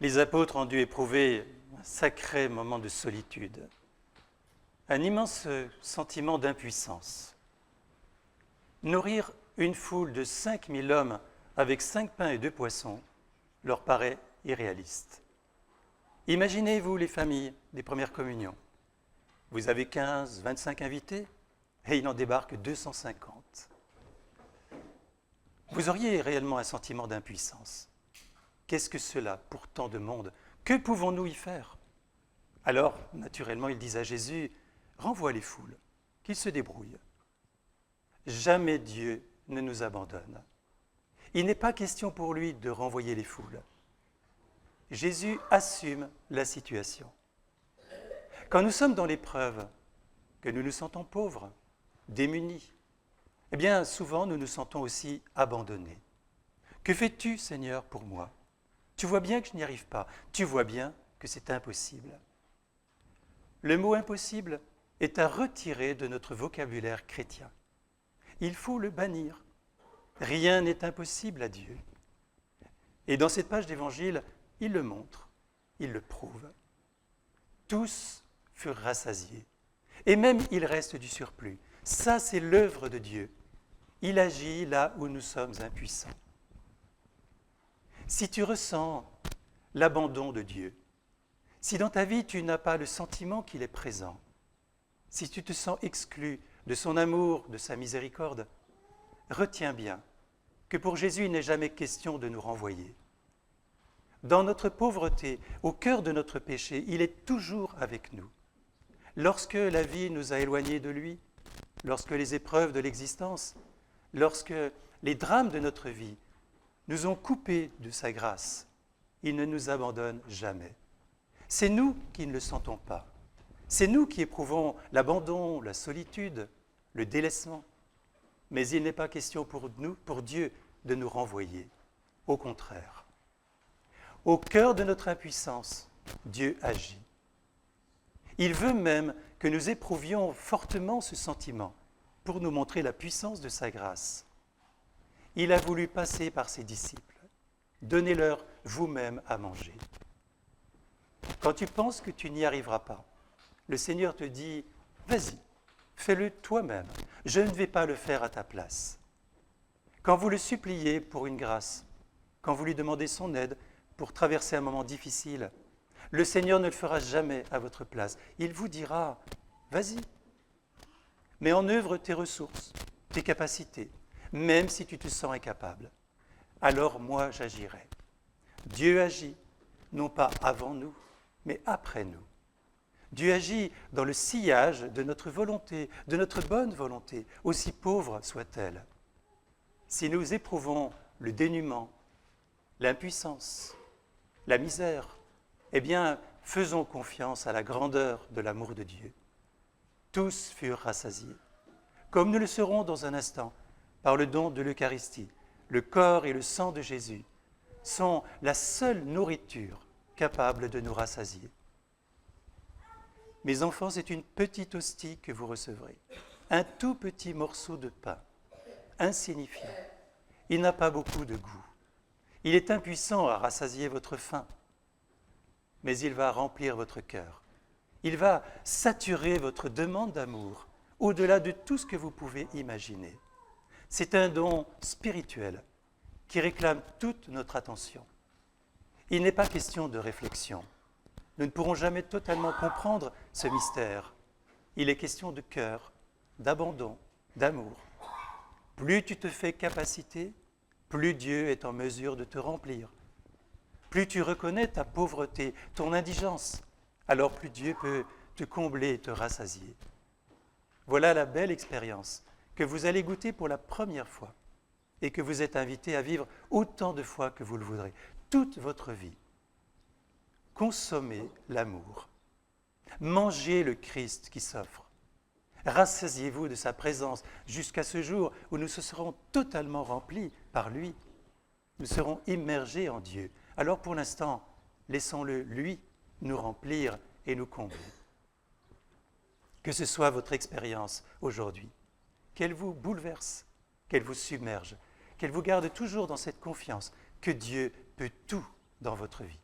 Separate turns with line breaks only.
Les apôtres ont dû éprouver un sacré moment de solitude, un immense sentiment d'impuissance. Nourrir une foule de 5000 hommes avec 5 pains et 2 poissons leur paraît irréaliste. Imaginez-vous les familles des premières communions. Vous avez 15, 25 invités et il en débarque 250. Vous auriez réellement un sentiment d'impuissance. Qu'est-ce que cela pour tant de monde? Que pouvons-nous y faire? Alors, naturellement, ils disent à Jésus, renvoie les foules, qu'ils se débrouillent. Jamais Dieu ne nous abandonne. Il n'est pas question pour lui de renvoyer les foules. Jésus assume la situation. Quand nous sommes dans l'épreuve, que nous nous sentons pauvres, démunis, eh bien souvent nous nous sentons aussi abandonnés. Que fais-tu, Seigneur, pour moi? Tu vois bien que je n'y arrive pas. Tu vois bien que c'est impossible. Le mot impossible est à retirer de notre vocabulaire chrétien. Il faut le bannir. Rien n'est impossible à Dieu. Et dans cette page d'évangile, il le montre, il le prouve. Tous furent rassasiés. Et même il reste du surplus. Ça, c'est l'œuvre de Dieu. Il agit là où nous sommes impuissants. Si tu ressens l'abandon de Dieu, si dans ta vie tu n'as pas le sentiment qu'il est présent, si tu te sens exclu de son amour, de sa miséricorde, retiens bien que pour Jésus, il n'est jamais question de nous renvoyer. Dans notre pauvreté, au cœur de notre péché, il est toujours avec nous. Lorsque la vie nous a éloignés de lui, lorsque les épreuves de l'existence, lorsque les drames de notre vie nous ont coupés de sa grâce, il ne nous abandonne jamais. C'est nous qui ne le sentons pas. C'est nous qui éprouvons l'abandon, la solitude, le délaissement. Mais il n'est pas question pour nous, pour Dieu, de nous renvoyer. Au contraire. Au cœur de notre impuissance, Dieu agit. Il veut même que nous éprouvions fortement ce sentiment pour nous montrer la puissance de sa grâce. Il a voulu passer par ses disciples. Donnez-leur vous-même à manger. Quand tu penses que tu n'y arriveras pas, le Seigneur te dit, vas-y, fais-le toi-même. Je ne vais pas le faire à ta place. Quand vous le suppliez pour une grâce, quand vous lui demandez son aide pour traverser un moment difficile, le Seigneur ne le fera jamais à votre place. Il vous dira, vas-y, mets en œuvre tes ressources, tes capacités, même si tu te sens incapable. Alors moi, j'agirai. Dieu agit, non pas avant nous, mais après nous. Dieu agit dans le sillage de notre volonté, de notre bonne volonté, aussi pauvre soit-elle. Si nous éprouvons le dénuement, l'impuissance, la misère, eh bien, faisons confiance à la grandeur de l'amour de Dieu. Tous furent rassasiés, comme nous le serons dans un instant, par le don de l'Eucharistie. Le corps et le sang de Jésus sont la seule nourriture capable de nous rassasier. Mes enfants, c'est une petite hostie que vous recevrez, un tout petit morceau de pain, insignifiant. Il n'a pas beaucoup de goût. Il est impuissant à rassasier votre faim, mais il va remplir votre cœur. Il va saturer votre demande d'amour, au-delà de tout ce que vous pouvez imaginer. C'est un don spirituel qui réclame toute notre attention. Il n'est pas question de réflexion. Nous ne pourrons jamais totalement comprendre ce mystère. Il est question de cœur, d'abandon, d'amour. Plus tu te fais capacité, plus Dieu est en mesure de te remplir. Plus tu reconnais ta pauvreté, ton indigence, alors plus Dieu peut te combler et te rassasier. Voilà la belle expérience que vous allez goûter pour la première fois et que vous êtes invité à vivre autant de fois que vous le voudrez, toute votre vie. Consommez l'amour. Mangez le Christ qui s'offre. Rassasiez-vous de sa présence jusqu'à ce jour où nous serons totalement remplis par lui. Nous serons immergés en Dieu. Alors pour l'instant, laissons-le, lui, nous remplir et nous combler. Que ce soit votre expérience aujourd'hui, qu'elle vous bouleverse, qu'elle vous submerge, qu'elle vous garde toujours dans cette confiance que Dieu peut tout dans votre vie.